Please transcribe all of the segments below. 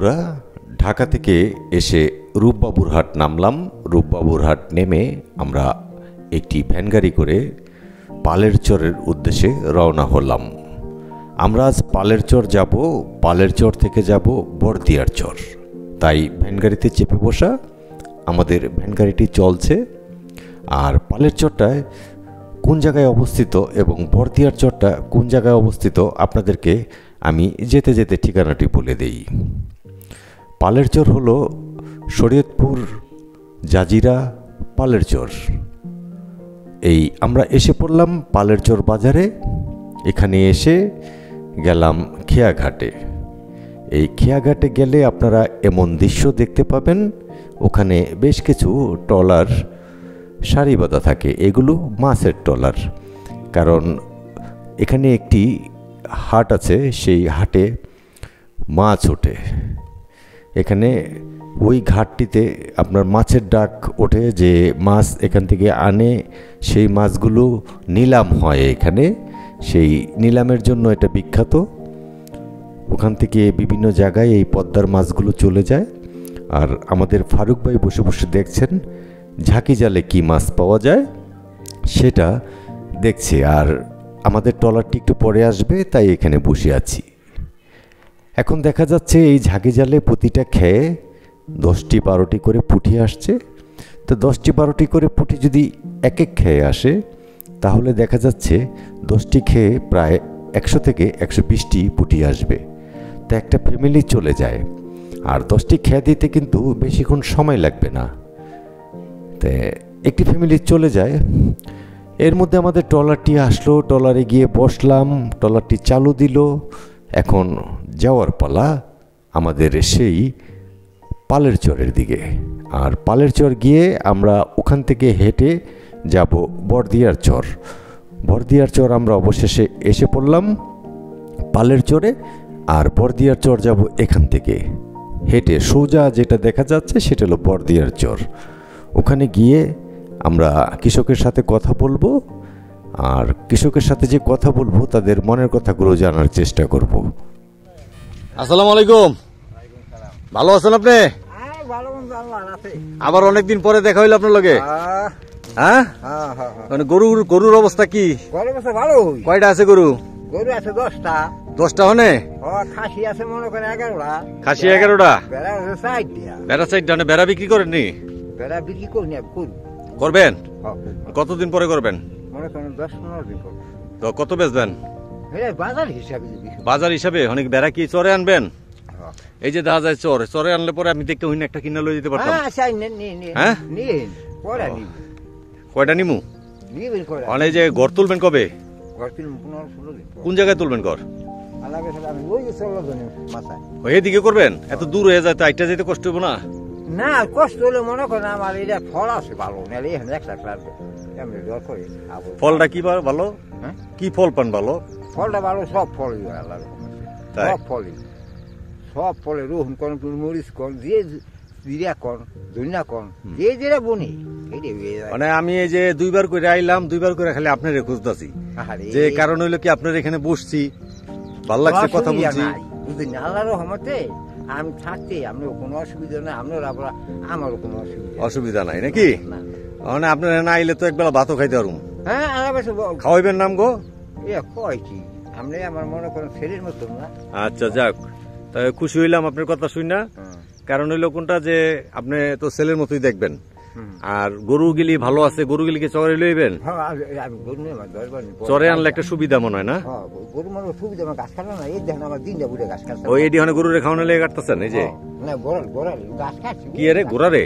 বন্ধুরা, ঢাকা থেকে এসে রূপবাবুরহাট নামলাম। রূপবাবুরহাট নেমে আমরা একটি ভ্যান গাড়ি করে পালেরচরের উদ্দেশ্যে রওনা হলাম। আমরা আজ পালেরচর যাব, পালেরচর থেকে যাব বড়দিয়ার চর। তাই ভ্যান গাড়িতে চেপে বসা, আমাদের ভ্যান গাড়িটি চলছে। আর পালেরচরটায় কোন জায়গায় অবস্থিত এবং বড়দিয়ার চরটা কোন জায়গায় অবস্থিত আপনাদেরকে আমি যেতে যেতে ঠিকানাটি বলে দেই। পালেরচর হলো শরীয়তপুর জাজিরা পালেরচর। এই আমরা এসে পড়লাম পালেরচর বাজারে। এখানে এসে গেলাম খেয়াঘাটে। এই খেয়াঘাটে গেলে আপনারা এমন দৃশ্য দেখতে পাবেন, ওখানে বেশ কিছু ট্রলার সারি বাঁধা থাকে। এগুলো মাছের ট্রলার, কারণ এখানে একটি হাট আছে, সেই হাটে মাছ ওঠে। এখানে ওই ঘাটটিতে আপনার মাছের ডাক ওঠে, যে মাছ এখান থেকে আনে সেই মাছগুলো নিলাম হয় এখানে। সেই নিলামের জন্য এটা বিখ্যাত। ওখান থেকে বিভিন্ন জায়গায় এই পদ্মার মাছগুলো চলে যায়। আর আমাদের ফারুক ভাই বসে বসে দেখছেন ঝাঁকি জালে কি মাছ পাওয়া যায় সেটা দেখছে। আর আমাদের ট্রলারটি একটু পরে আসবে, তাই এখানে বসে আছি। এখন দেখা যাচ্ছে এই ঝাঁকি জালে প্রতিটা খেয়ে 10টি 12টি করে পুঁটি আসছে। তো 10টি 12টি করে পুঁটি যদি এক এক খেয়ে আসে, তাহলে দেখা যাচ্ছে 10টি খেয়ে প্রায় 100 থেকে 120টি পুঁটি আসবে। তা একটা ফ্যামিলি চলে যায়। আর 10টি খেয়ে দিতে কিন্তু বেশিক্ষণ সময় লাগবে না। তো একটি ফ্যামিলি চলে যায়। এর মধ্যে আমাদের ট্রলারটি আসলো, ট্রলারে গিয়ে বসলাম, ট্রলারটি চালু দিল। এখন যাওয়ার পালা আমাদের সেই পালেরচরের দিকে। আর পালেরচর গিয়ে আমরা ওখান থেকে হেঁটে যাব বড়দিয়ার চর। বড়দিয়ার চর আমরা অবশেষে এসে পড়লাম পালেরচরে। আর বড়দিয়ার চর যাব এখান থেকে হেঁটে সোজা, যেটা দেখা যাচ্ছে সেটা হলো বড়দিয়ার চর। ওখানে গিয়ে আমরা কৃষকের সাথে কথা বলবো। আর কৃষকের সাথে যে কথা বলবো তাদের মনের কথাগুলো জানার চেষ্টা করব। আসসালামু আলাইকুম। ভালো আছেন আপনি? আবার অনেকদিন পরে দেখা হইলো আপনার লগে। হ্যাঁ, মানে গরুর অবস্থা কি? কয়টা আছে গরু? গরু আছে 10টা। 10টা হনে? খাসি আছে মনে করেন 11টা। খাসি 11টা? বেড়া আছে 4টা। বেড়া 4টা? মানে বেড়া বিক্রি করেননি? বেড়া বিক্রি করি না, করবেন? কতদিন পরে করবেন? মনে করেন 10-15 দিন পর। তো কত বেচবেন? বাজার হিসাবে। বাজার হিসাবে? অনেক বেড়া কি চরে আনবেন? এই যে দেখা যায় চরে আনলে পরে আমি দেখতে হইনা একটা কিনা লই যেতে পারতাম। হ্যাঁ, কয়টা নিমু? মানে যে ঘর তুলবেন কবে? কোন জায়গায় তুলবেন ঘর? এদিকে করবেন? এত দূর হয়ে যায় তো আইটা যেতে কষ্ট হইব না? না, কষ্ট হলে মনে করেন আমার এটা ফল আছে ভালো। ফলটা কি ভালো? কি ফল পান ভালো? ফলটা ভালো, সব ফলই সব ফলই, সব ফলে রোহন করেন, মরিচ করেন, যে জিরা করেন, ধনিয়া করেন, যে যেটা বনি। মানে আমি এই যে 2বার করে আইলাম, 2বার করে খালি আপনার খুঁজতেছি। যে কারণ হইলো কি আপনার এখানে বসছি, ভালো লাগছে, কথা বলছি। বুঝলেন, আল্লাহর রহমতে আমি থাকতে আপনার কোনো অসুবিধা নাই, আপনার আবার আমারও কোনো অসুবিধা নাই নাকি? মানে আপনার না আইলে তো একবেলা ভাতও খাইতে পারুম। হ্যাঁ, খাওয়াইবেন নাম গো? কয়টি আপনি আমার মনে করেন ছেলের মতো না। আচ্ছা, যাক, তাই খুশি হইলাম আপনার কথা শুই না। কারণ হইলো কোনটা, যে আপনি তো ছেলের মতোই দেখবেন। আর গরু গিলি ভালো আছে, গরু গিলিকে চরে লইবেন। চরে আনলে একটা সুবিধা মনে হয় না? গরু মানে সুবিধা, গাছ কাটা না। এই দেখেন আমার দিনটা বুঝে গাছ কাটছে। ওই এডি মানে গরুরে খাওয়ানো লেগে কাটতেছেন? এই যে গাছ কাটছে কি রে, গোড়ারে?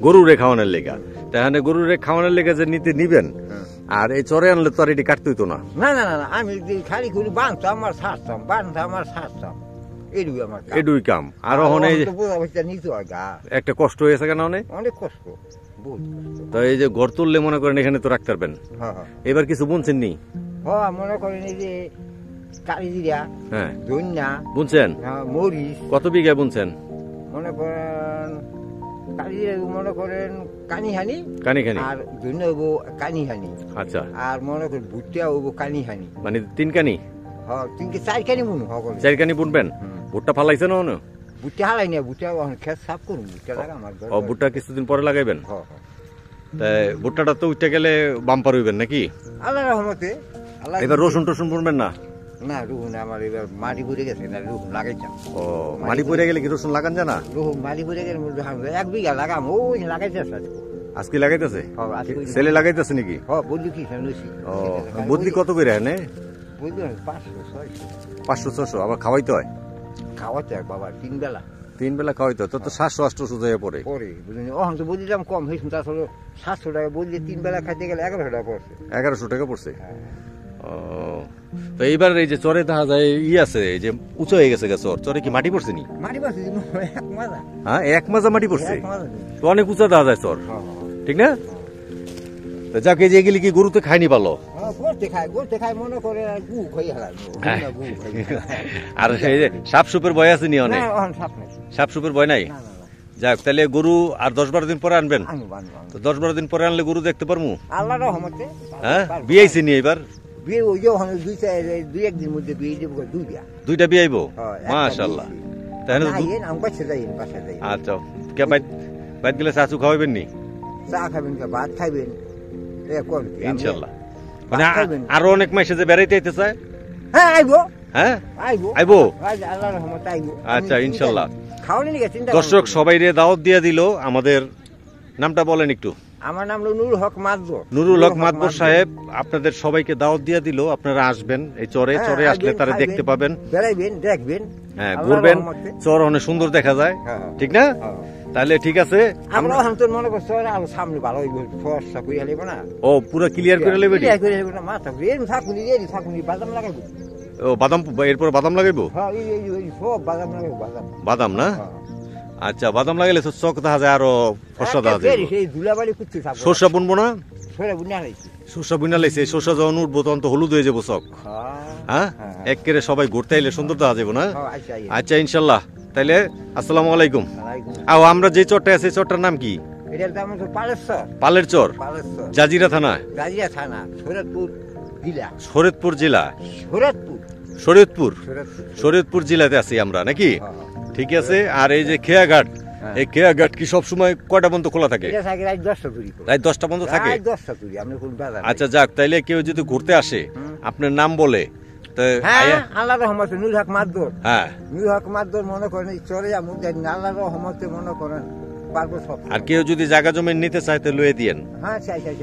গরুরে খাওয়ানোর লেগা? তাহলে গরুরে খাওয়ানোর লেগে যে নিবেন। আর এই চরে আনলে তো আর এটি কাটতে হইতো না। না না না, আমি খালি গরু বাঁধতাম আর ছাড়তাম, এডুই কাম। আর একটা কষ্ট হয়েছে কেন? অনেক কষ্ট। তো এই যে ঘর তুললে মনে করেন এখানে তো রাখতে পারবেন। এবার কিছু বুনছেন নি? মনে করেন এই যে কালিজিরা, হ্যাঁ, ধনিয়া বুনছেন? মরিচ। কত বিঘা বুনছেন? মনে করেন কালিজিরা মনে করেন কানিহানি, আর ধনিয়া হবো কানিহানি। আচ্ছা। আর মনে করেন ভুট্টা হবো কানিহানি। মানে 3 কানি? 4 কানি বুনবো। 4 কানি বুনবেন? ভুট্টা ফালাইছেন না? বুটটা হালাই না, বুটটা খেত সাফ করুন, বুটটা লাগা আমার ও ভুট্টা কিছুদিন পরে লাগাইবেন? হ্যাঁ। তাই ভুট্টাটা তো উঠে গেলে বাম্পার হইবেন নাকি? আল্লাহর রহমতে। আল্লাহ এবার রসুন টসুন বুনবেন না? না, রসুন আমার এবার মাটি পড়ে গেছে, না রসুন লাগাইতাম। ও মাটি পড়ে গেলে কি রসুন লাগান জানা? রসুন মাটি পড়ে গেলে 1 বিঘা লাগাম, ওই লাগাইতেছে আজকে লাগাইতেছে? ছেলে লাগাইতেছে নাকি? হ্যাঁ, বললি কি শুনছি। ও বদলি কত করে এনে? বুঝলি 500-600। 500-600 আবার খাওয়াইতে হয়? খাওয়াতে হয় বাবা, 3 বেলা। 3 বেলা খাওয়াইতে হয়, তো 700-800 হয়ে পড়ে। বুঝলি ওখান তো বলছিলাম কম হয়েছে, আসলে 700 টাকা বললি 3 বেলা খাইতে গেলে 1100 টাকা পড়ছে। 1100 টাকা পড়ছে। ও তো এইবার এই যে চরে দেখা যায় আছে, এই যে উঁচু হয়ে গেছে চর, চরে কি মাটি পড়ছে নি? মাটি পড়ছে এক মাজা। হ্যাঁ, 1 মাজা মাটি পড়ছে, তো অনেক উঁচা দেখা যায় চর, ঠিক না? যাকে যে গেলে কি গরুতে খায়নি ভালো? গোরতে খায় মনে করে গু খাই হারাল। আর এই যে সাপ সুপের ভয় আছে নি? অনেক সাপ সুপের ভয় নাই? যাক, তাহলে গরু আর 10-12 দিন পরে আনবেন? তো 10-12 দিন পরে আনলে গরু দেখতে পারবো? আল্লাহর রহমতে। হ্যাঁ, বিয়েছি নি এবার? বিয়ে ওই যে 2-1 দিন মধ্যে বিয়ে দেবো, 2টা বিয়ে আইবো? মাশাআল্লাহ। তাহলে আচ্ছা, কে বাইত গেলে চাচু খাওয়াবেন নি? চা খাবেন, ভাত খাইবেন, ইনশাআল্লাহ। মানে আরো অনেক মাসে যে বেড়াইতে আইতে চায়? হ্যাঁ আইবো। হ্যাঁ আইবো, আল্লাহর রহমতে আইবো। আচ্ছা, ইনশাআল্লাহ। খাওয়ানি নিয়ে চিন্তা। দর্শক সবাইরে দাওয়াত দিয়ে দিল। আমাদের নামটা বলেন একটু। আমার নাম হলো নুরুল হক মাদবর। নুরুল হক মাদবর সাহেব আপনাদের সবাইকে দাওয়াত দিয়ে দিল, আপনারা আসবেন এই চরে। চরে আসলে তারা দেখতে পাবেন, বেড়াইবেন, দেখবেন, হ্যাঁ ঘুরবেন। চর অনেক সুন্দর দেখা যায়, ঠিক না? তাহলে ঠিক আছে, আমরা হামতন মনে করছি আর সামনে ভালো হইব, ফর্সা কইরা লইব না। ও পুরো ক্লিয়ার করে লইবে? ক্লিয়ার করে লইব না, মাথা রেন থাকুনি বাদাম লাগাইবো। ও বাদাম, এরপর বাদাম লাগাইবো? হ্যাঁ, এই সব বাদাম লাগাইবো। বাদাম না? আচ্ছা, বাদাম লাগাইলে তো চক দেখা যায়, আরো ফর্সা দেখা যায়। সেই ধুলাবাড়ি করতে থাকবো। সরষা বুনবো না? সরষা বুনা লাইছে, সরষা যখন উঠবো তখন তো হলুদ হয়ে যাবো চক। হ্যাঁ, একেবারে সবাই ঘুরতে আইলে সুন্দর দেখা যাবো না? আচ্ছা, ইনশাল্লাহ। তাইলে আসসালামু আলাইকুম। আও আমরা যে চরটা আছে, চরটার নাম কি? এটার নাম হচ্ছে পালের চর, জাজিরা থানা, শরীয়তপুর জেলা, শরীয়তপুর জেলাতে আছি আমরা নাকি? ঠিক আছে। আর এই যে খেয়াঘাট, এই খেয়াঘাট কি সবসময় কয়টা পর্যন্ত খোলা থাকে? রাত 10টা পর্যন্ত থাকে। আচ্ছা, যাক, তাইলে কেউ যদি ঘুরতে আসে আপনার নাম বলে, আল্লাহর রহমতে নুরুল হক মাদবর। হ্যাঁ, নুরুল হক মাদবর মনে করেন চরে আল্লাহর রহমতে মনে করেন পারবো সব। আর কেউ যদি জায়গা জমি নিতে চায় তো লয়ে দিয়েন।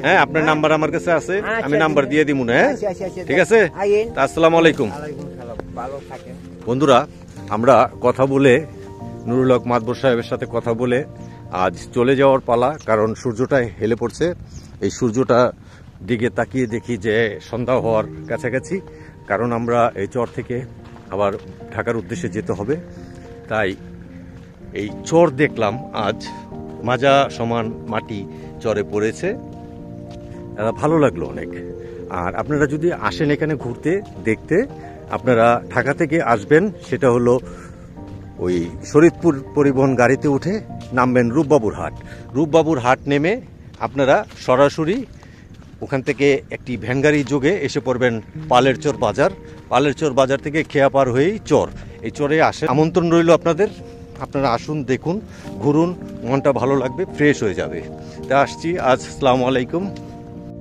হ্যাঁ, আপনার নাম্বার আমার কাছে আছে, আমি নাম্বার দিয়ে দিব না? হ্যাঁ, ঠিক আছে। আসসালামু আলাইকুম। বন্ধুরা, আমরা কথা বলে, নুরুল হক মাদবর সাহেবের সাথে কথা বলে আজ চলে যাওয়ার পালা, কারণ সূর্যটা হেলে পড়ছে। এই সূর্যটা দিকে তাকিয়ে দেখি যে সন্ধ্যা হওয়ার কাছাকাছি, কারণ আমরা এই চর থেকে আবার ঢাকার উদ্দেশ্যে যেতে হবে। তাই এই চর দেখলাম আজ, মাজা সমান মাটি চরে পড়েছে, ভালো লাগলো অনেক। আর আপনারা যদি আসেন এখানে ঘুরতে দেখতে, আপনারা ঢাকা থেকে আসবেন, সেটা হলো ওই শরীয়তপুর পরিবহন গাড়িতে উঠে নামবেন রূপবাবুর হাট। রূপবাবুর হাট নেমে আপনারা সরাসরি ওখান থেকে একটি ভ্যান গাড়ি যোগে এসে পড়বেন পালের চর বাজার। পালের চর বাজার থেকে খেয়া পার হয়েই চর। এই চরে আসে আমন্ত্রণ রইল আপনাদের। আপনারা আসুন, দেখুন, ঘুরুন, মনটা ভালো লাগবে, ফ্রেশ হয়ে যাবে। তা আসছি আজ। আসসালামু আলাইকুম।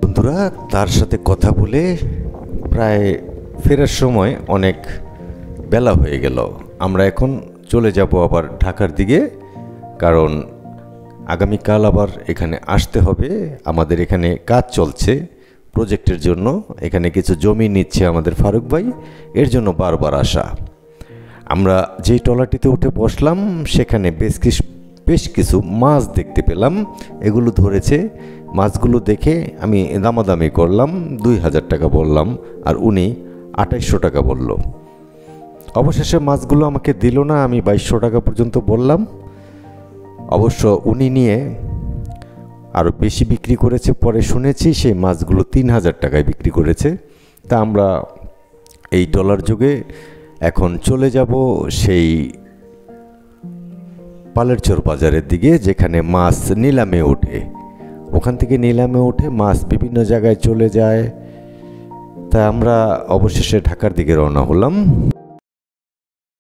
বন্ধুরা, তার সাথে কথা বলে প্রায় ফেরার সময় অনেক বেলা হয়ে গেল। আমরা এখন চলে যাব আবার ঢাকার দিকে, কারণ আগামীকাল আবার এখানে আসতে হবে। আমাদের এখানে কাজ চলছে প্রজেক্টের জন্য, এখানে কিছু জমি নিচ্ছে আমাদের ফারুক ভাই, এর জন্য বারবার আসা। আমরা যেই ট্রলারটিতে উঠে বসলাম সেখানে বেশ কিছু মাছ দেখতে পেলাম, এগুলো ধরেছে। মাছগুলো দেখে আমি দামাদামি করলাম, 2000 টাকা বললাম, আর উনি 2800 টাকা বলল। অবশেষে মাছগুলো আমাকে দিল না, আমি 2200 টাকা পর্যন্ত বললাম। অবশ্য উনি নিয়ে আরও বেশি বিক্রি করেছে, পরে শুনেছি সেই মাছগুলো 3000 টাকায় বিক্রি করেছে। তা আমরা এই ট্রলার যুগে এখন চলে যাব সেই পালের চর বাজারের দিকে, যেখানে মাছ নিলামে ওঠে। ওখান থেকে নিলামে উঠে মাছ বিভিন্ন জায়গায় চলে যায়। তা আমরা অবশেষে ঢাকার দিকে রওনা হলাম।